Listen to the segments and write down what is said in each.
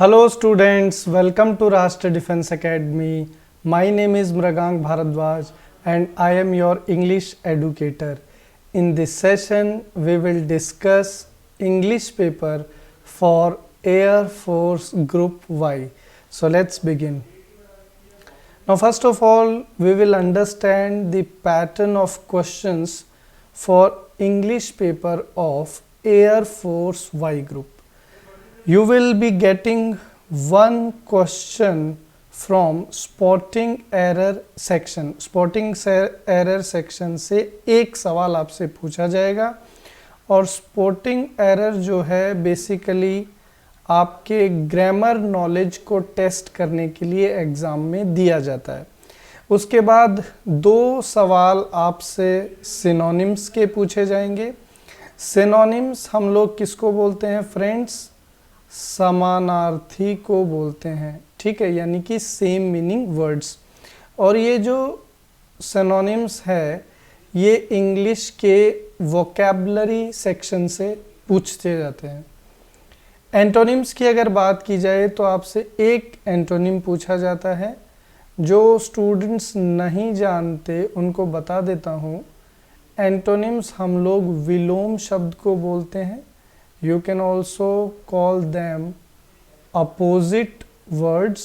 Hello students, welcome to Rashtra Defense Academy. My name is Mragang Bharadwaj and I am your English educator. In this session, we will discuss English paper for Air Force Group Y. So let's begin. Now first of all, we will understand the pattern of questions for English paper of Air Force Y Group. You will be getting one question from spotting error section. Spotting error section से एक सवाल आपसे पूछा जाएगा और spotting error जो है basically आपके ग्रामर नॉलेज को टेस्ट करने के लिए एग्ज़ाम में दिया जाता है। उसके बाद दो सवाल आपसे सिनोनिम्स के पूछे जाएंगे। सिनोनिम्स हम लोग किसको बोलते हैं फ्रेंड्स? समानार्थी को बोलते हैं, ठीक है, यानी कि सेम मीनिंग वर्ड्स। और ये जो सिनोनिम्स है ये इंग्लिश के वोकैबुलरी सेक्शन से पूछते जाते हैं। एंटोनिम्स की अगर बात की जाए तो आपसे एक एंटोनिम पूछा जाता है। जो स्टूडेंट्स नहीं जानते उनको बता देता हूँ, एंटोनिम्स हम लोग विलोम शब्द को बोलते हैं। You can also call them opposite words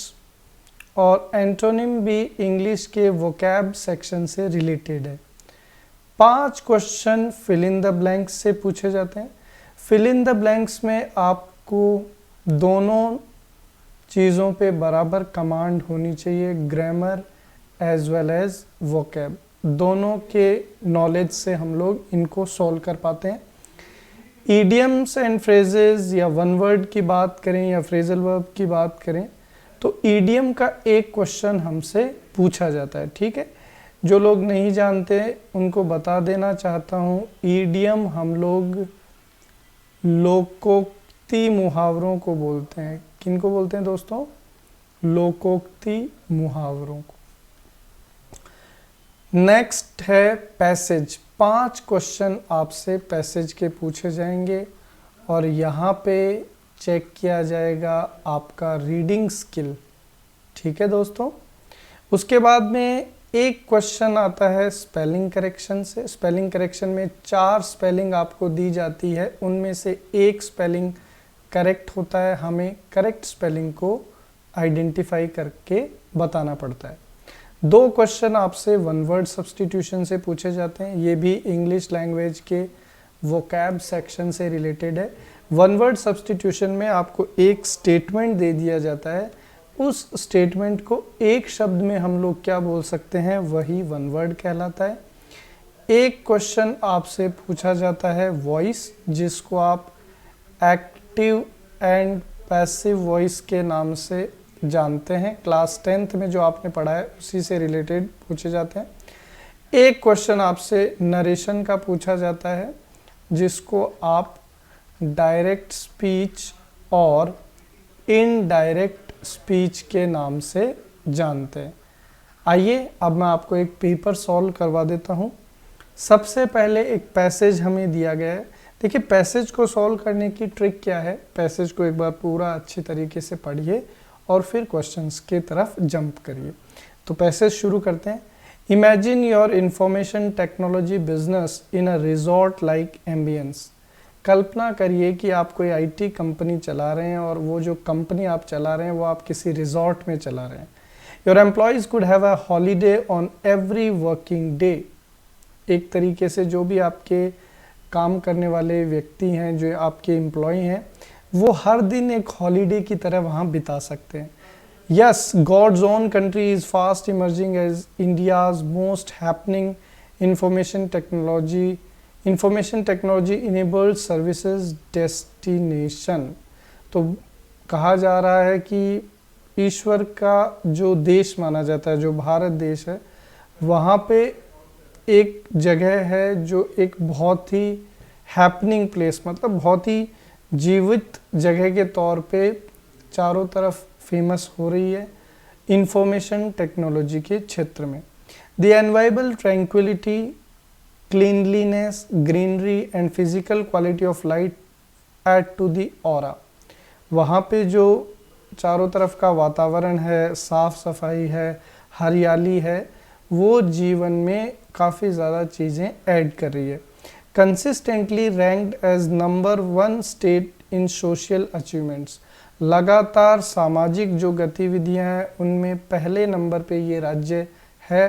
और एंटोनिम भी इंग्लिश के वोकैब सेक्शन से रिलेटेड है। 5 question fill in the blanks से पूछे जाते हैं। फिल इन द ब्लैंक्स में आपको दोनों चीज़ों पे बराबर कमांड होनी चाहिए, grammar as well as vocab. दोनों के नॉलेज से हम लोग इनको सॉल्व कर पाते हैं। ईडियम्स एंड फ्रेजेस या वन वर्ड की बात करें या फ्रेजल वर्ब की बात करें तो ईडियम का एक क्वेश्चन हमसे पूछा जाता है, ठीक है। जो लोग नहीं जानते उनको बता देना चाहता हूँ, ईडियम हम लोग लोकोक्ति मुहावरों को बोलते हैं। किनको बोलते हैं दोस्तों? लोकोक्ति मुहावरों को। नेक्स्ट है पैसेज। 5 क्वेश्चन आपसे पैसेज के पूछे जाएंगे और यहाँ पे चेक किया जाएगा आपका रीडिंग स्किल, ठीक है दोस्तों। उसके बाद में एक क्वेश्चन आता है स्पेलिंग करेक्शन से। स्पेलिंग करेक्शन में 4 स्पेलिंग आपको दी जाती है, उनमें से एक स्पेलिंग करेक्ट होता है। हमें करेक्ट स्पेलिंग को आइडेंटिफाई करके बताना पड़ता है। 2 क्वेश्चन आपसे वन वर्ड सब्स्टिट्यूशन से पूछे जाते हैं। ये भी इंग्लिश लैंग्वेज के वोकैब सेक्शन से रिलेटेड है। वन वर्ड सब्स्टिट्यूशन में आपको एक स्टेटमेंट दे दिया जाता है, उस स्टेटमेंट को एक शब्द में हम लोग क्या बोल सकते हैं, वही वन वर्ड कहलाता है। एक क्वेश्चन आपसे पूछा जाता है वॉइस, जिसको आप एक्टिव एंड पैसिव वॉइस के नाम से जानते हैं। क्लास 10th में जो आपने पढ़ा है उसी से रिलेटेड पूछे जाते हैं। एक क्वेश्चन आपसे नरेशन का पूछा जाता है, जिसको आप डायरेक्ट स्पीच और इनडायरेक्ट स्पीच के नाम से जानते हैं। आइए अब मैं आपको एक पेपर सॉल्व करवा देता हूँ। सबसे पहले एक पैसेज हमें दिया गया है। देखिए पैसेज को सॉल्व करने की ट्रिक क्या है, पैसेज को एक बार पूरा अच्छी तरीके से पढ़िए और फिर क्वेश्चंस के तरफ जंप करिए। तो पैसेज शुरू करते हैं। Imagine your information technology business in a resort like ambience. कल्पना करिए कि आप कोई आईटी कंपनी चला रहे हैं और वो जो कंपनी आप चला रहे हैं वो आप किसी रिजॉर्ट में चला रहे हैं। Your employees could have a holiday on every working day. एक तरीके से जो भी आपके काम करने वाले व्यक्ति हैं, जो आपके एम्प्लॉय हैं, वो हर दिन एक हॉलीडे की तरह वहाँ बिता सकते हैं। Yes, God's own country is fast emerging as India's most happening information technology enabled services destination. तो कहा जा रहा है कि ईश्वर का जो देश माना जाता है, जो भारत देश है, वहाँ पे एक जगह है जो एक बहुत ही हैपनिंग प्लेस, मतलब बहुत ही जीवित जगह के तौर पे चारों तरफ फेमस हो रही है इंफॉर्मेशन टेक्नोलॉजी के क्षेत्र में। The enviable tranquillity, cleanliness, greenery and physical quality of light add to the aura. वहाँ पे जो चारों तरफ का वातावरण है, साफ सफाई है, हरियाली है, वो जीवन में काफ़ी ज़्यादा चीज़ें ऐड कर रही है। Consistently ranked as number 1 state in social achievements, लगातार सामाजिक जो गतिविधियां हैं उनमें पहले नंबर पे ये राज्य है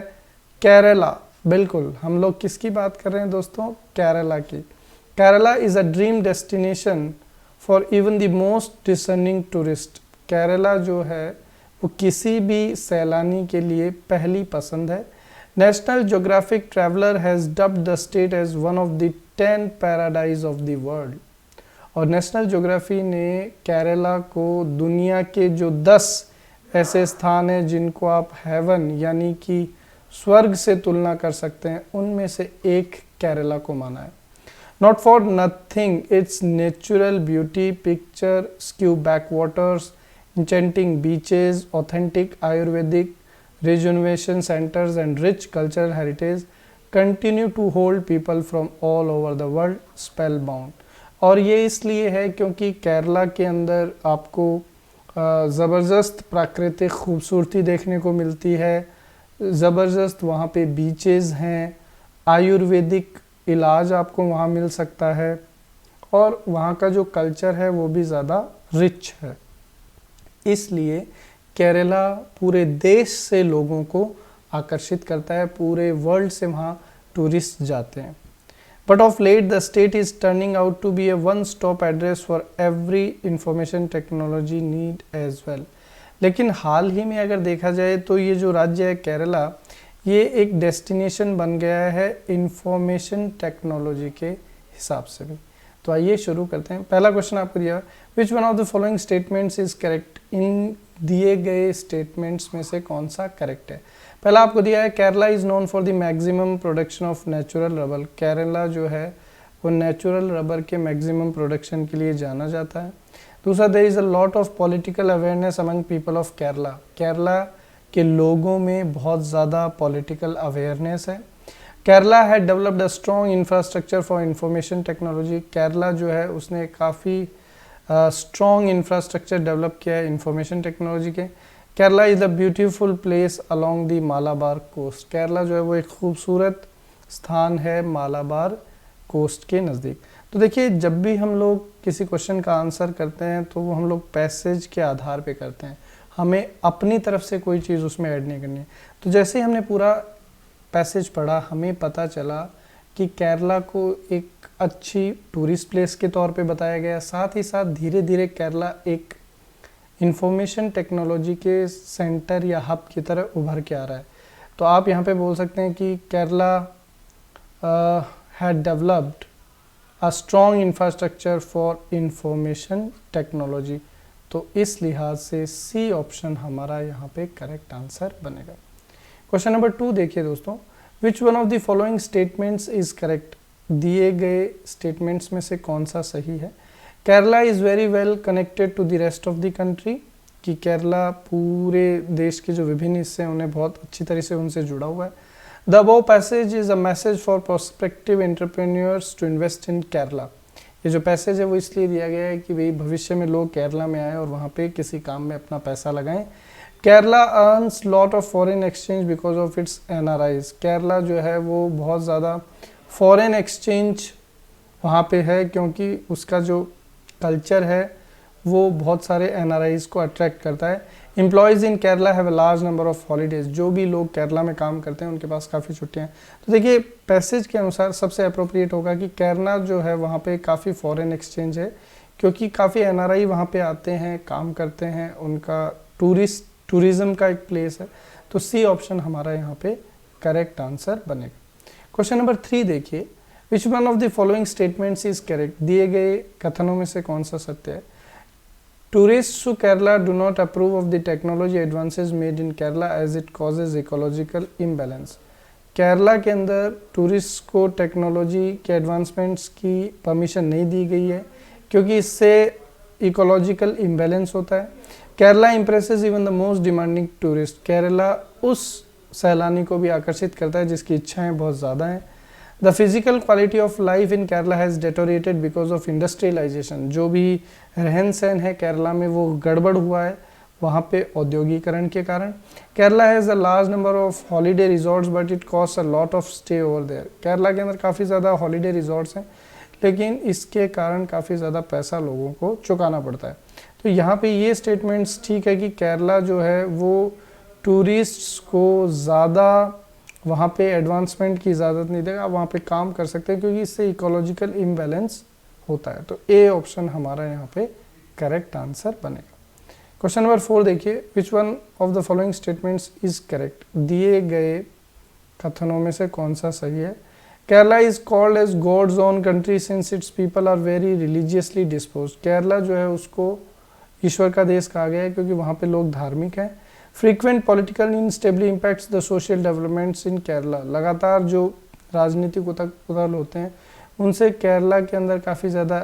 केरला। बिल्कुल, हम लोग किसकी बात कर रहे हैं दोस्तों? केरला की। Kerala is a dream destination for even the most discerning tourist. Kerala जो है वो किसी भी सैलानी के लिए पहली पसंद है। National Geographic Traveller has dubbed the state as one of the 10 paradise of the world. और नेशनल ज्योग्राफी ने केरला को दुनिया के जो 10 ऐसे स्थान हैं जिनको आप हेवन यानी कि स्वर्ग से तुलना कर सकते हैं, उनमें से एक केरला को माना है। Not for nothing it's natural beauty, picture skew backwaters, enchanting beaches, authentic Ayurvedic rejuvenation centers and rich cultural heritage continue to hold people from all over the world spellbound। और ये इसलिए है क्योंकि केरला के अंदर आपको ज़बरदस्त प्राकृतिक खूबसूरती देखने को मिलती है, ज़बरदस्त वहाँ पे बीचेस हैं, आयुर्वेदिक इलाज आपको वहाँ मिल सकता है, और वहाँ का जो कल्चर है वो भी ज़्यादा रिच है। इसलिए केरला पूरे देश से लोगों को आकर्षित करता है, पूरे वर्ल्ड से वहाँ टूरिस्ट जाते हैं। But of late the state is turning out to be a one stop address for every information technology need as well. लेकिन हाल ही में अगर देखा जाए तो ये जो राज्य है केरला, ये एक डेस्टिनेशन बन गया है इंफॉर्मेशन टेक्नोलॉजी के हिसाब से भी। तो आइए शुरू करते हैं। पहला क्वेश्चन आपको दिया, which one of the following statements is correct. इन दिए गए स्टेटमेंट्स में से कौन सा करेक्ट है? पहला आपको दिया है, Kerala is known for the maximum production of natural rubber. Kerala जो है वो नेचुरल रबर के मैक्सिमम प्रोडक्शन के लिए जाना जाता है। दूसरा, there is a lot of political awareness among people of Kerala. Kerala के लोगों में बहुत ज़्यादा पॉलिटिकल अवेयरनेस है। केरला है developed a strong infrastructure for information technology. Kerala जो है उसने काफ़ी स्ट्रॉन्ग इंफ्रास्ट्रक्चर डेवलप किया है इंफॉर्मेशन टेक्नोलॉजी के। Kerala is the beautiful place along the Malabar coast. Kerala जो है वो एक खूबसूरत स्थान है मालाबार कोस्ट के नज़दीक। तो देखिए, जब भी हम लोग किसी क्वेश्चन का आंसर करते हैं तो वो हम लोग पैसेज के आधार पे करते हैं, हमें अपनी तरफ से कोई चीज़ उसमें ऐड नहीं करनी है। तो जैसे ही हमने पूरा पैसेज पढ़ा, हमें पता चला कि केरला को एक अच्छी टूरिस्ट प्लेस के तौर पे बताया गया, साथ ही साथ धीरे धीरे केरला एक इंफॉर्मेशन टेक्नोलॉजी के सेंटर या हब की तरह उभर के आ रहा है। तो आप यहाँ पे बोल सकते हैं कि Kerala had developed a strong infrastructure for information technology. तो इस लिहाज से सी ऑप्शन हमारा यहाँ पे करेक्ट आंसर बनेगा। क्वेश्चन नंबर 2 देखिए दोस्तों, which one of the following statements is correct. दिए गए स्टेटमेंट्स में से कौन सा सही है? Kerala is very well connected to the rest of the country, कि केरला पूरे देश के जो विभिन्न हिस्से हैं उन्हें बहुत अच्छी तरह से उनसे जुड़ा हुआ है। The above passage is a message for prospective entrepreneurs to invest in Kerala. ये जो पैसेज है वो इसलिए दिया गया है कि भाई भविष्य में लोग केरला में आए और वहाँ पे किसी काम में अपना पैसा लगाएं। Kerala earns lot of foreign exchange because of its NRIs. Kerala जो है वो बहुत ज़्यादा फॉरेन एक्सचेंज वहाँ पे है, क्योंकि उसका जो कल्चर है वो बहुत सारे एनआरआईज को अट्रैक्ट करता है। Employees in Kerala have a large number of holidays. जो भी लोग केरला में काम करते हैं उनके पास काफ़ी छुट्टियाँ हैं। तो देखिए, पैसेज के अनुसार सबसे अप्रोप्रिएट होगा कि केरला जो है वहाँ पे काफ़ी फॉरेन एक्सचेंज है, क्योंकि काफ़ी एनआरआई वहाँ पे आते हैं, काम करते हैं, उनका टूरिज़्म का एक प्लेस है। तो सी ऑप्शन हमारा यहाँ पे करेक्ट आंसर बनेगा। क्वेश्चन नंबर 3 देखिए, which one of the following statements is correct. दिए गए कथनों में से कौन सा सत्य है? Tourist to Kerala do not approve of the technology advances made in Kerala as it causes ecological imbalance. Kerala के अंदर टूरिस्ट को टेक्नोलॉजी के एडवांसमेंट्स की परमिशन नहीं दी गई है, क्योंकि इससे इकोलॉजिकल इम्बैलेंस होता है। Kerala impresses even the most demanding tourist. Kerala उस सैलानी को भी आकर्षित करता है जिसकी इच्छाएं बहुत ज़्यादा हैं। The physical quality of life in Kerala has deteriorated because of industrialisation. जो भी रहन सहन है केरला में वो गड़बड़ हुआ है वहाँ पे औद्योगिकरण के कारण। Kerala has a large number of holiday resorts but it cost a lot of stay over there. Kerala के अंदर काफ़ी ज़्यादा हॉलीडे रिजॉर्ट्स हैं, लेकिन इसके कारण काफ़ी ज़्यादा पैसा लोगों को चुकाना पड़ता है। तो यहाँ पे ये स्टेटमेंट्स ठीक है कि केरला जो है वो टूरिस्ट्स को ज़्यादा वहाँ पे एडवांसमेंट की इजाज़त नहीं देगा, वहाँ पे काम कर सकते हैं, क्योंकि इससे इकोलॉजिकल इम्बैलेंस होता है। तो ए ऑप्शन हमारा यहाँ पे करेक्ट आंसर बनेगा। क्वेश्चन नंबर 4 देखिए, which one of the following statements is correct. दिए गए कथनों में से कौन सा सही है। Kerala is called as God's own country since its people are very religiously dispose. Kerala जो है उसको ईश्वर का देश कहा गया है क्योंकि वहाँ पे लोग धार्मिक हैं। Frequent political instability impacts the social developments in Kerala. लगातार जो राजनीतिक उथल होते हैं उनसे केरला के अंदर काफ़ी ज़्यादा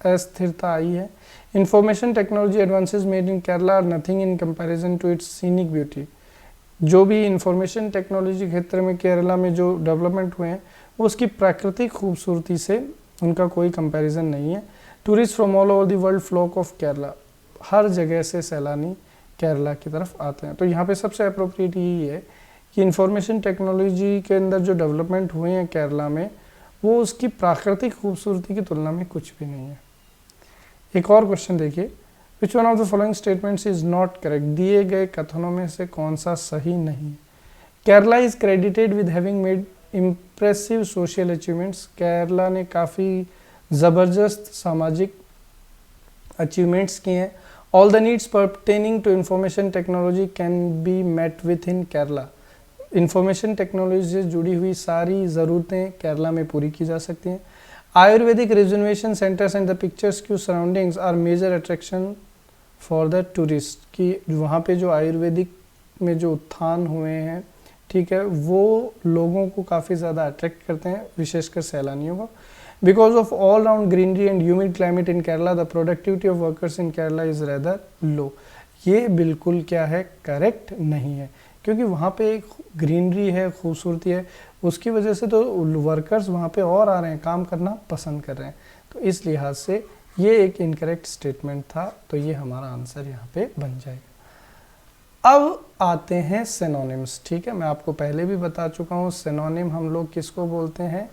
अस्थिरता आई है। Information technology advances made in Kerala are nothing in comparison to its scenic beauty. जो भी इंफॉर्मेशन टेक्नोलॉजी क्षेत्र में केरला में जो डेवलपमेंट हुए हैं वो उसकी प्राकृतिक खूबसूरती से उनका कोई कंपैरिजन नहीं है। Tourist from all over the world flock of Kerala. हर जगह से सैलानी केरला की तरफ आते हैं। तो यहाँ पे सबसे अप्रोप्रिएट यही है कि इंफॉर्मेशन टेक्नोलॉजी के अंदर जो डेवलपमेंट हुए हैं केरला में वो उसकी प्राकृतिक खूबसूरती की तुलना में कुछ भी नहीं है। एक और क्वेश्चन देखिए, which one of the following statements is not correct. दिए गए कथनों में से कौन सा सही नहीं है। Kerala is credited with having made impressive social achievements. Kerala ने काफ़ी ज़बरदस्त सामाजिक अचीवमेंट्स किए हैं। All the needs pertaining to information technology can be met with in Kerala. Information technology से जुड़ी हुई सारी ज़रूरतें केरला में पूरी की जा सकती हैं। Ayurvedic reservation centres and the picturesque surroundings are major attraction for the tourist. कि वहाँ पे जो आयुर्वेदिक में जो उत्थान हुए हैं, ठीक है, वो लोगों को काफ़ी ज़्यादा अट्रैक्ट करते हैं, विशेषकर सैलानियों को। Because of all round greenery and humid climate in Kerala the productivity of workers in Kerala is rather low. ये बिल्कुल क्या है, करेक्ट नहीं है, क्योंकि वहाँ पे एक ग्रीनरी है, खूबसूरती है, उसकी वजह से तो वर्कर्स वहाँ पे और आ रहे हैं, काम करना पसंद कर रहे हैं। तो इस लिहाज से ये एक इनकरेक्ट स्टेटमेंट था, तो ये हमारा आंसर यहाँ पे बन जाएगा। अब आते हैं सिनोनिम्स। ठीक है, मैं आपको पहले भी बता चुका हूँ, सिनोनिम हम लोग किसको बोलते हैं,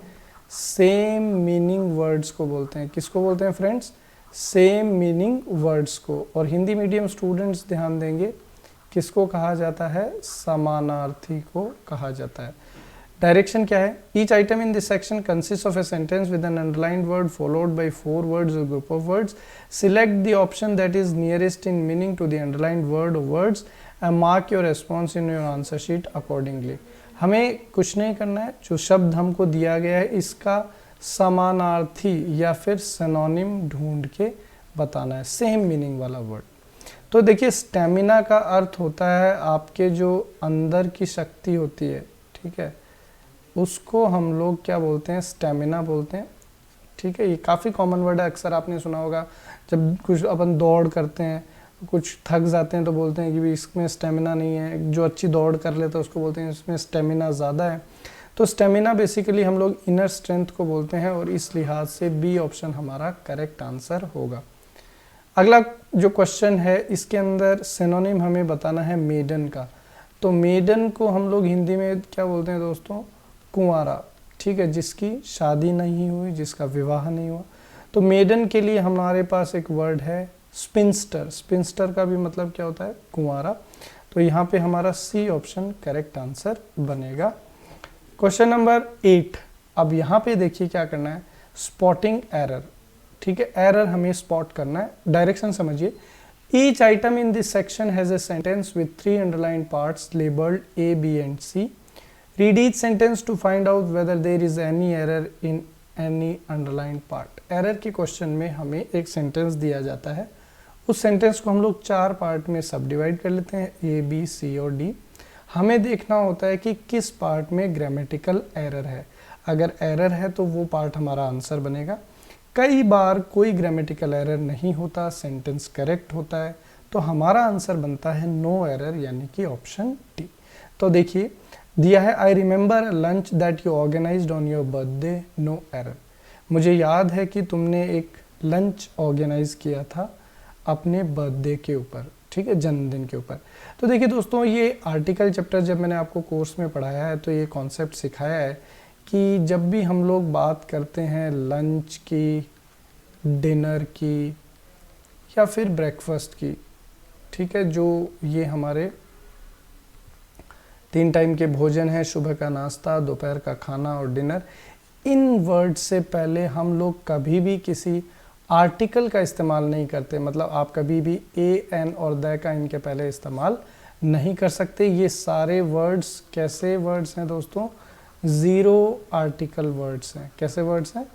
सेम मीनिंग वर्ड्स को बोलते हैं। किसको बोलते हैं फ्रेंड्स, सेम मीनिंग वर्ड्स को। और हिंदी मीडियम स्टूडेंट्स ध्यान देंगे, किसको कहा जाता है, समानार्थी को कहा जाता है। डायरेक्शन क्या है, each item in this section consist of a sentence with an underlined word followed by 4 words और group of words. Select the option that is nearest in meaning to the underlined word or words and mark your response in your answer sheet accordingly. हमें कुछ नहीं करना है, जो शब्द हमको दिया गया है इसका समानार्थी या फिर सिनोनिम ढूंढ के बताना है, सेम मीनिंग वाला वर्ड। तो देखिए, स्टेमिना का अर्थ होता है आपके जो अंदर की शक्ति होती है, ठीक है, उसको हम लोग क्या बोलते हैं, स्टेमिना बोलते हैं। ठीक है, ये काफ़ी कॉमन वर्ड है, अक्सर आपने सुना होगा। जब कुछ अपन दौड़ करते हैं, कुछ थक जाते हैं तो बोलते हैं कि भी इसमें स्टेमिना नहीं है। जो अच्छी दौड़ कर लेता है उसको बोलते हैं इसमें स्टेमिना ज़्यादा है। तो स्टेमिना बेसिकली हम लोग इनर स्ट्रेंथ को बोलते हैं, और इस लिहाज से बी ऑप्शन हमारा करेक्ट आंसर होगा। अगला जो क्वेश्चन है, इसके अंदर सिनोनिम हमें बताना है मेडन का। तो मेडन को हम लोग हिंदी में क्या बोलते हैं दोस्तों, कुंवारा। ठीक है, जिसकी शादी नहीं हुई, जिसका विवाह नहीं हुआ। तो मेडन के लिए हमारे पास एक वर्ड है स्पिंस्टर। स्पिंस्टर का भी मतलब क्या होता है, कुंवारा। तो यहाँ पे हमारा सी ऑप्शन करेक्ट आंसर बनेगा। Question number 8। अब यहाँ पे देखिए क्या करना है, स्पॉटिंग एरर। ठीक है, एरर हमें स्पॉट करना है। डायरेक्शन समझिए, each item in this section has a sentence with 3 underlined parts labelled A, B and C. Read each sentence to find out whether there is any error in any underlined part. Error के question में हमें एक sentence दिया जाता है, उस sentence को हम लोग 4 पार्ट में सब डिवाइड कर लेते हैं, ए, बी, सी और डी। हमें देखना होता है कि किस पार्ट में ग्रामेटिकल एरर है। अगर एरर है तो वो पार्ट हमारा आंसर बनेगा। कई बार कोई ग्रामेटिकल एरर नहीं होता, सेंटेंस करेक्ट होता है, तो हमारा आंसर बनता है नो एरर, यानी कि ऑप्शन डी। तो देखिए दिया है, I remember lunch that you organised on your birthday, no error. मुझे याद है कि तुमने एक लंच ऑर्गेनाइज किया था अपने बर्थडे के ऊपर, ठीक है, जन्मदिन के ऊपर। तो देखिए दोस्तों, ये आर्टिकल चैप्टर जब मैंने आपको कोर्स में पढ़ाया है तो ये कॉन्सेप्ट सिखाया है कि जब भी हम लोग बात करते हैं लंच की, डिनर की या फिर ब्रेकफास्ट की, ठीक है, जो ये हमारे 3 टाइम के भोजन है, सुबह का नाश्ता, दोपहर का खाना और डिनर, इन वर्ड से पहले हम लोग कभी भी किसी आर्टिकल का इस्तेमाल नहीं करते। मतलब आप कभी भी ए, एन और द का इनके पहले इस्तेमाल नहीं कर सकते। ये सारे वर्ड्स कैसे वर्ड्स हैं दोस्तों? ज़ीरो आर्टिकल वर्ड्स हैं। कैसे वर्ड्स हैं?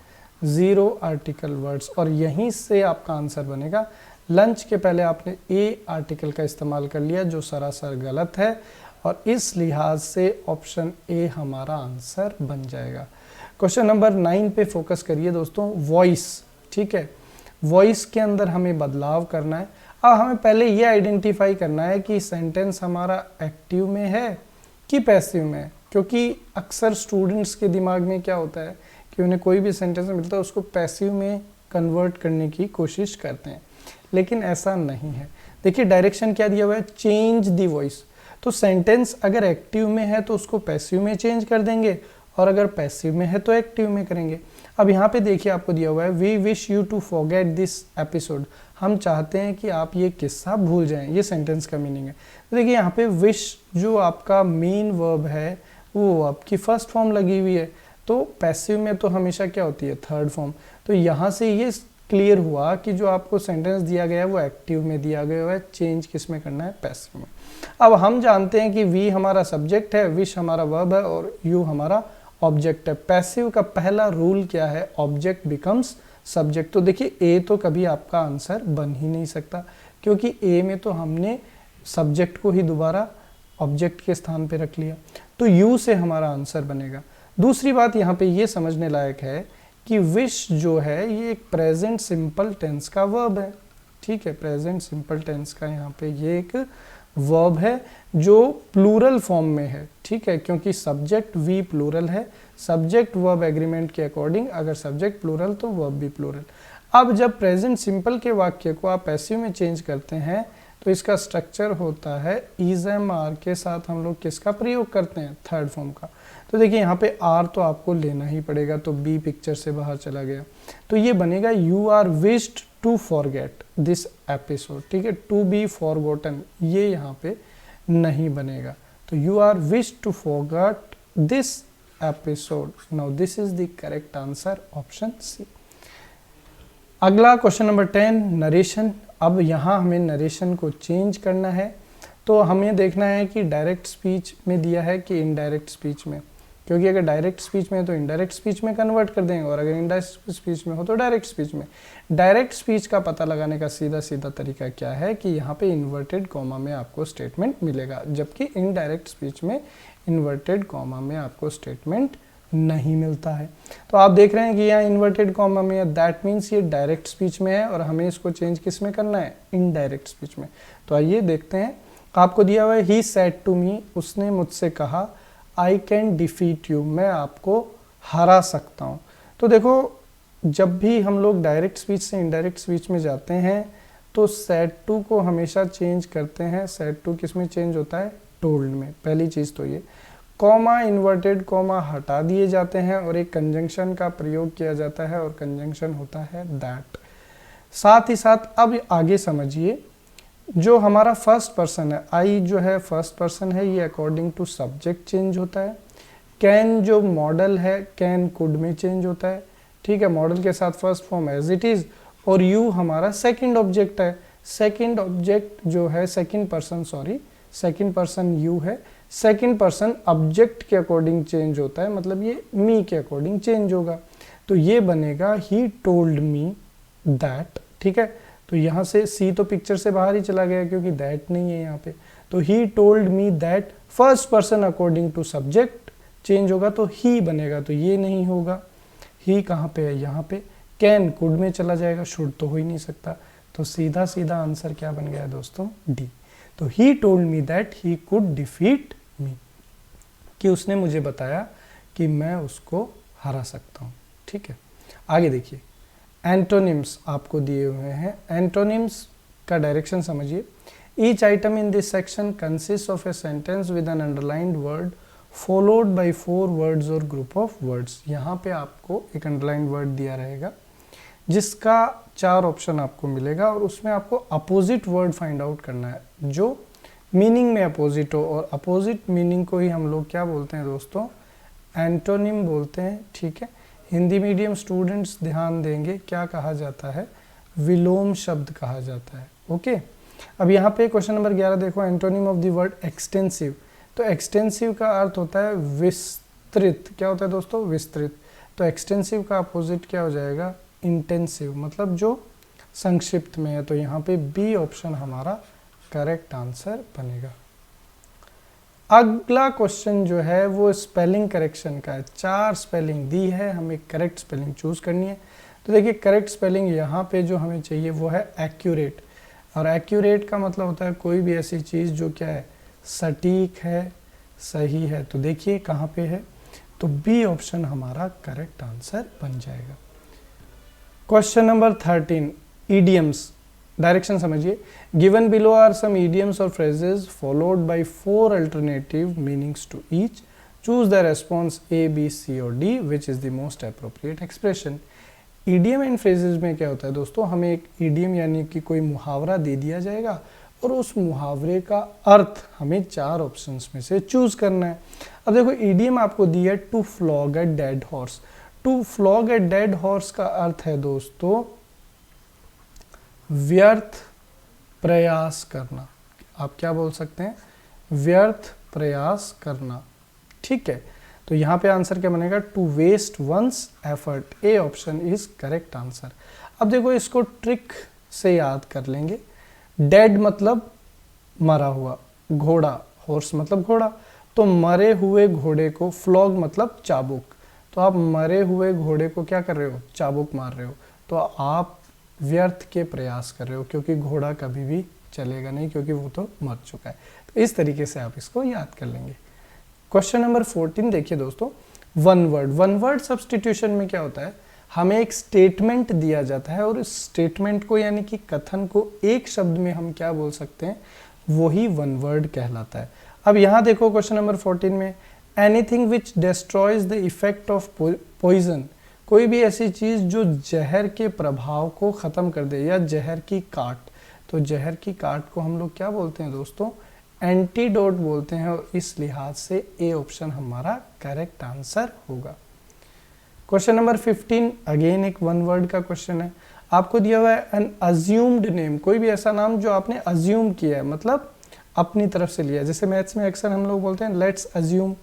Zero article words. और यहीं से आपका आंसर बनेगा। लंच के पहले आपने ए आर्टिकल का इस्तेमाल कर लिया, जो सरासर गलत है, और इस लिहाज से ऑप्शन ए हमारा आंसर बन जाएगा। क्वेश्चन नंबर 9 पे फोकस करिए दोस्तों, वॉइस। ठीक है, वॉइस के अंदर हमें बदलाव करना है। अब हमें पहले ये आइडेंटिफाई करना है कि सेंटेंस हमारा एक्टिव में है कि पैसिव में है, क्योंकि अक्सर स्टूडेंट्स के दिमाग में क्या होता है कि उन्हें कोई भी सेंटेंस मिलता है उसको पैसिव में कन्वर्ट करने की कोशिश करते हैं, लेकिन ऐसा नहीं है। देखिए डायरेक्शन क्या दिया हुआ है, चेंज दी वॉइस। तो सेंटेंस अगर एक्टिव में है तो उसको पैसिव में चेंज कर देंगे, और अगर पैसिव में है तो एक्टिव में करेंगे। अब यहाँ पे देखिए आपको दिया हुआ है, we wish you to forget this episode. हम चाहते हैं कि आप ये किस्सा भूल जाएं, ये सेंटेंस का मीनिंग है। तो देखिए यहाँ पे विश जो आपका मेन वर्ब है वो आपकी फर्स्ट फॉर्म लगी हुई है, तो पैसिव में तो हमेशा क्या होती है, थर्ड फॉर्म। तो यहाँ से ये क्लियर हुआ कि जो आपको सेंटेंस दिया गया है वो एक्टिव में दिया गया है, चेंज किस में करना है, पैसिव में। अब हम जानते हैं कि वी हमारा सब्जेक्ट है, विश हमारा वर्ब है और यू हमारा ऑब्जेक्ट है। पैसिव का पहला रूल क्या है, ऑब्जेक्ट बिकम्स सब्जेक्ट। तो देखिए ए तो कभी आपका आंसर बन ही नहीं सकता, क्योंकि ए में तो हमने सब्जेक्ट को ही दोबारा ऑब्जेक्ट के स्थान पे रख लिया, तो यू से हमारा आंसर बनेगा। दूसरी बात यहाँ पे ये समझने लायक है कि विश जो है ये एक प्रेजेंट सिंपल टेंस का वर्ब है। ठीक है, प्रेजेंट सिंपल टेंस का यहाँ पे ये एक वर्ब है जो प्लूरल फॉर्म में है। ठीक है, क्योंकि सब्जेक्ट वी प्लूरल है, सब्जेक्ट वर्ब एग्रीमेंट के अकॉर्डिंग अगर सब्जेक्ट प्लूरल तो वर्ब भी प्लूरल। अब जब प्रेजेंट सिंपल के वाक्य को आप पैसिव में चेंज करते हैं तो इसका स्ट्रक्चर होता है इज एम आर के साथ हम लोग किसका प्रयोग करते हैं, थर्ड फॉर्म का। तो देखिए यहाँ पे आर तो आपको लेना ही पड़ेगा, तो बी पिक्चर से बाहर चला गया, तो ये बनेगा you are wished to forget this episode. ठीक है, टू बी फॉरगॉटन ये यहाँ पे नहीं बनेगा, तो you are wished to forget this episode. Now this is the correct answer, option C. अगला क्वेश्चन नंबर 10, नरेशन। अब यहाँ हमें नरेशन को चेंज करना है, तो हमें देखना है कि डायरेक्ट स्पीच में दिया है कि इनडायरेक्ट स्पीच में, क्योंकि अगर डायरेक्ट स्पीच में है तो इनडायरेक्ट स्पीच में कन्वर्ट कर देंगे, और अगर इनडायरेक्ट स्पीच में हो तो डायरेक्ट स्पीच में। डायरेक्ट स्पीच का पता लगाने का सीधा सीधा तरीका क्या है कि यहाँ पे इन्वर्टेड कॉमा में आपको स्टेटमेंट मिलेगा, जबकि इनडायरेक्ट स्पीच में इन्वर्टेड कॉमा में आपको स्टेटमेंट नहीं मिलता है। तो आप देख रहे हैं कि यहाँ इन्वर्टेड कॉमा में है, दैट मीन्स ये डायरेक्ट स्पीच में है और हमें इसको चेंज किस में करना है, इनडायरेक्ट स्पीच में। तो आइए देखते हैं, आपको दिया हुआ है ही सेड टू मी, उसने मुझसे कहा, आई कैन डिफीट यू, मैं आपको हरा सकता हूँ। तो देखो जब भी हम लोग डायरेक्ट स्पीच से इनडायरेक्ट स्पीच में जाते हैं तो सेड टू को हमेशा चेंज करते हैं। सेड टू किस में चेंज होता है, टोल्ड में। पहली चीज़ तो ये, कॉमा इन्वर्टेड कॉमा हटा दिए जाते हैं और एक कंजंक्शन का प्रयोग किया जाता है और कंजंक्शन होता है दैट। साथ ही साथ अब आगे समझिए, जो हमारा फर्स्ट पर्सन है, आई जो है फर्स्ट पर्सन है, ये अकॉर्डिंग टू सब्जेक्ट चेंज होता है। कैन जो मॉडल है, कैन कुड में चेंज होता है। ठीक है, मॉडल के साथ first form as it is, और यू हमारा सेकंड ऑब्जेक्ट है। सेकंड ऑब्जेक्ट जो है second person, sorry second person you है, सेकंड पर्सन ऑब्जेक्ट के अकॉर्डिंग चेंज होता है, मतलब ये मी के अकॉर्डिंग चेंज होगा। तो ये बनेगा ही टोल्ड मी दैट। ठीक है, तो यहाँ से सी तो पिक्चर से बाहर ही चला गया क्योंकि दैट नहीं है यहाँ पे। तो he told me that, first person according to subject change होगा तो ही बनेगा, तो ये नहीं होगा। ही कहाँ पे है, यहाँ पे। कैन कुड में चला जाएगा, शुड तो हो ही नहीं सकता, तो सीधा सीधा आंसर क्या बन गया दोस्तों, डी। तो he told me that he could defeat me, कि उसने मुझे बताया कि मैं उसको हरा सकता हूँ। ठीक है, आगे देखिए, एंटोनिम्स आपको दिए हुए हैं। एंटोनिम्स का डायरेक्शन समझिए। Each item in this section consist of a sentence with an underlined word followed by 4 words और ग्रुप ऑफ वर्ड्स। यहाँ पे आपको एक अंडरलाइंड वर्ड दिया रहेगा जिसका 4 ऑप्शन आपको मिलेगा और उसमें आपको अपोजिट वर्ड फाइंड आउट करना है जो मीनिंग में अपोजिट हो, और अपोजिट मीनिंग को ही हम लोग क्या बोलते हैं दोस्तों, एंटोनिम बोलते हैं। ठीक है, हिंदी मीडियम स्टूडेंट्स ध्यान देंगे, क्या कहा जाता है, विलोम शब्द कहा जाता है। ओके, अब यहाँ पे क्वेश्चन नंबर 11 देखो, antonym of the word extensive. तो एक्सटेंसिव का अर्थ होता है विस्तृत। क्या होता है दोस्तों, विस्तृत। तो एक्सटेंसिव का अपोजिट क्या हो जाएगा, इंटेंसिव, मतलब जो संक्षिप्त में है। तो यहाँ पे बी ऑप्शन हमारा करेक्ट आंसर बनेगा। अगला क्वेश्चन जो है वो स्पेलिंग करेक्शन का है। 4 स्पेलिंग दी है, हमें करेक्ट स्पेलिंग चूज करनी है। तो देखिए करेक्ट स्पेलिंग यहाँ पे जो हमें चाहिए वो है एक्यूरेट, और एक्यूरेट का मतलब होता है कोई भी ऐसी चीज़ जो क्या है, सटीक है, सही है। तो देखिए कहाँ पे है, तो बी ऑप्शन हमारा करेक्ट आंसर बन जाएगा। Question number 13, idioms. डायरेक्शन समझिए, given below are some idioms or phrases followed by 4 alternative meanings to each. Choose the response A, B, C or D, which is the most appropriate expression. idiom and phrases में क्या होता है दोस्तों, हमें एक idiom यानी कि कोई मुहावरा दे दिया जाएगा और उस मुहावरे का अर्थ हमें 4 ऑप्शंस में से चूज करना है। अब देखो idiom आपको दी है to flog a dead horse. To flog a dead horse का अर्थ है दोस्तों व्यर्थ प्रयास करना। आप क्या बोल सकते हैं, व्यर्थ प्रयास करना। ठीक है, तो यहाँ पे आंसर क्या बनेगा, to waste one's effort. A option is correct answer. अब देखो इसको ट्रिक से याद कर लेंगे। डेड मतलब मरा हुआ, घोड़ा, हॉर्स मतलब घोड़ा, तो मरे हुए घोड़े को, फ्लॉग मतलब चाबुक, तो आप मरे हुए घोड़े को क्या कर रहे हो, चाबुक मार रहे हो, तो आप व्यर्थ के प्रयास कर रहे हो, क्योंकि घोड़ा कभी भी चलेगा नहीं, क्योंकि वो तो मर चुका है। तो इस तरीके से आप इसको याद कर लेंगे। क्वेश्चन नंबर 14 देखिए दोस्तों, वन वर्ड सब्स्टिट्यूशन में क्या होता है, हमें एक स्टेटमेंट दिया जाता है और इस स्टेटमेंट को यानी कि कथन को एक शब्द में हम क्या बोल सकते हैं, वही वन वर्ड कहलाता है। अब यहाँ देखो क्वेश्चन नंबर 14 में, anything which destroys the effect of poison. कोई भी ऐसी चीज़ जो जहर के प्रभाव को ख़त्म कर दे, या जहर की काट। तो जहर की काट को हम लोग क्या बोलते हैं दोस्तों, एंटीडोट बोलते हैं, और इस लिहाज से ए ऑप्शन हमारा करेक्ट आंसर होगा। क्वेश्चन नंबर 15 अगेन एक वन वर्ड का क्वेश्चन है। आपको दिया हुआ है एन अज्यूम्ड नेम, कोई भी ऐसा नाम जो आपने अज्यूम किया है, मतलब अपनी तरफ से लिया है। जैसे मैथ्स में अक्सर हम लोग बोलते हैं let's assume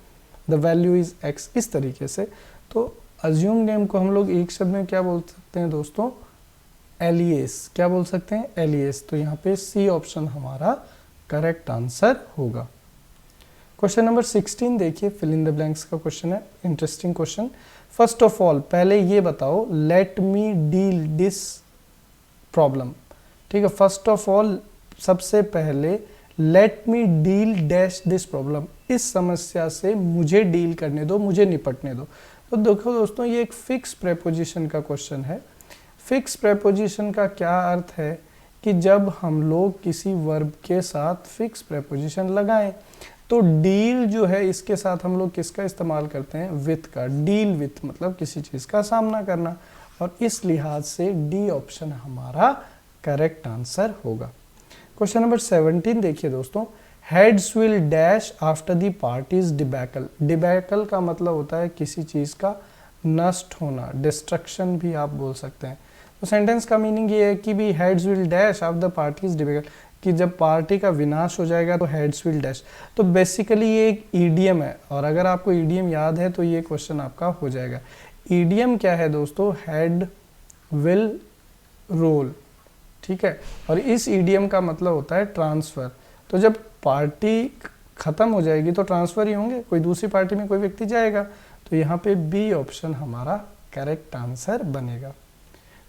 the value is x, इस तरीके से। तो अज्यूम नेम को हम लोग एक शब्द में क्या बोल सकते हैं दोस्तों, एलियस। क्या बोल सकते हैं, एलियस। तो यहाँ पे सी ऑप्शन हमारा करेक्ट आंसर होगा। क्वेश्चन नंबर 16 देखिए, फिल इन द ब्लैंक्स का क्वेश्चन है, interesting question. First of all पहले ये बताओ, let me deal this problem. ठीक है, फर्स्ट ऑफ ऑल सबसे पहले let me deal dash this problem, इस समस्या से मुझे डील करने दो, मुझे निपटने दो। तो देखो दोस्तों, ये एक फिक्स प्रेपोजिशन का क्वेश्चन है। फिक्स प्रेपोजिशन का क्या अर्थ है कि जब हम लोग किसी वर्ब के साथ फिक्स प्रेपोजिशन लगाएं, तो डील जो है इसके साथ हम लोग किसका इस्तेमाल करते हैं, विथ का। डील विथ मतलब किसी चीज़ का सामना करना, और इस लिहाज से डी ऑप्शन हमारा करेक्ट आंसर होगा। क्वेश्चन नंबर 17 देखिए दोस्तों, heads will dash after the parties debacle. Debacle का मतलब होता है किसी चीज़ का नष्ट होना, डिस्ट्रक्शन भी आप बोल सकते हैं। तो सेंटेंस का मीनिंग ये है कि भी heads will dash after the parties debacle, कि जब पार्टी का विनाश हो जाएगा तो हेड्स विल डैश। तो बेसिकली ये एक ईडियम है, और अगर आपको ईडियम याद है तो ये क्वेश्चन आपका हो जाएगा। ईडियम क्या है दोस्तों, हेड विल रोल। ठीक है, और इस ईडियम का मतलब होता है ट्रांसफ़र। तो जब पार्टी खत्म हो जाएगी तो ट्रांसफ़र ही होंगे, कोई दूसरी पार्टी में कोई व्यक्ति जाएगा। तो यहाँ पे बी ऑप्शन हमारा करेक्ट आंसर बनेगा।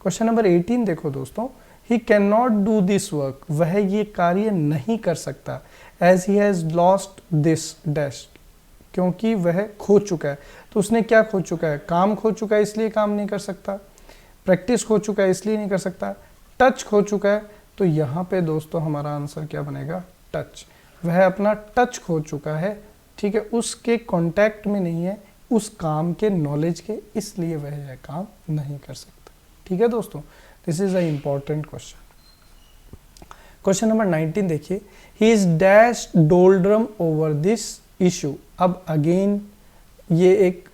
क्वेश्चन नंबर 18 देखो दोस्तों, he can not do this work, वह ये कार्य नहीं कर सकता, as he has lost this dash, क्योंकि वह खो चुका है। तो उसने क्या खो चुका है, काम खो चुका है इसलिए काम नहीं कर सकता, प्रैक्टिस खो चुका है इसलिए नहीं कर सकता, टच खो चुका है तो यहाँ पे दोस्तों हमारा आंसर क्या बनेगा, टच। वह अपना टच खो चुका है, ठीक है, उसके कांटेक्ट में नहीं है उस काम के नॉलेज के, इसलिए वह यह काम नहीं कर सकता। ठीक है दोस्तों, this is a important question. Question number 19 देखिए, he is dash doldrum over this issue. अब अगेन ये एक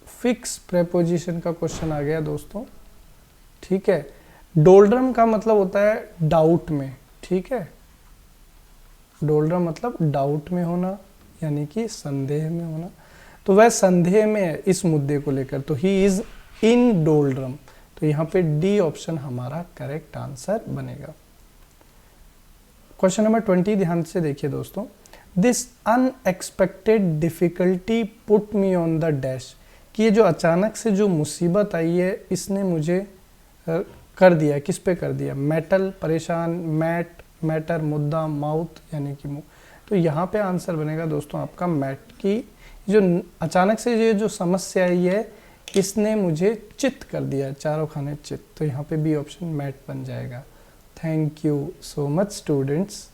फिक्स प्रेपोजिशन का क्वेश्चन आ गया दोस्तों, ठीक है। डोल्ड्रम का मतलब होता है डाउट में, ठीक है, डोल्ड्रम मतलब डाउट में होना, यानी कि संदेह में होना। तो वह संदेह में है इस मुद्दे को लेकर, तो ही इज इन डोल्ड्रम। तो यहाँ पे डी ऑप्शन हमारा करेक्ट आंसर बनेगा। क्वेश्चन नंबर 20 ध्यान से देखिए दोस्तों, this unexpected difficulty put me on the dash, कि ये जो अचानक से जो मुसीबत आई है इसने मुझे कर दिया, किस पे कर दिया, मेटल परेशान, मैट मैटर मुद्दा, माउथ यानी कि मुंह। तो यहाँ पे आंसर बनेगा दोस्तों आपका मैट, की जो अचानक से ये जो समस्या आई है इसने मुझे चित कर दिया, चारों खाने चित। तो यहाँ पे बी ऑप्शन मैट बन जाएगा। Thank you so much students.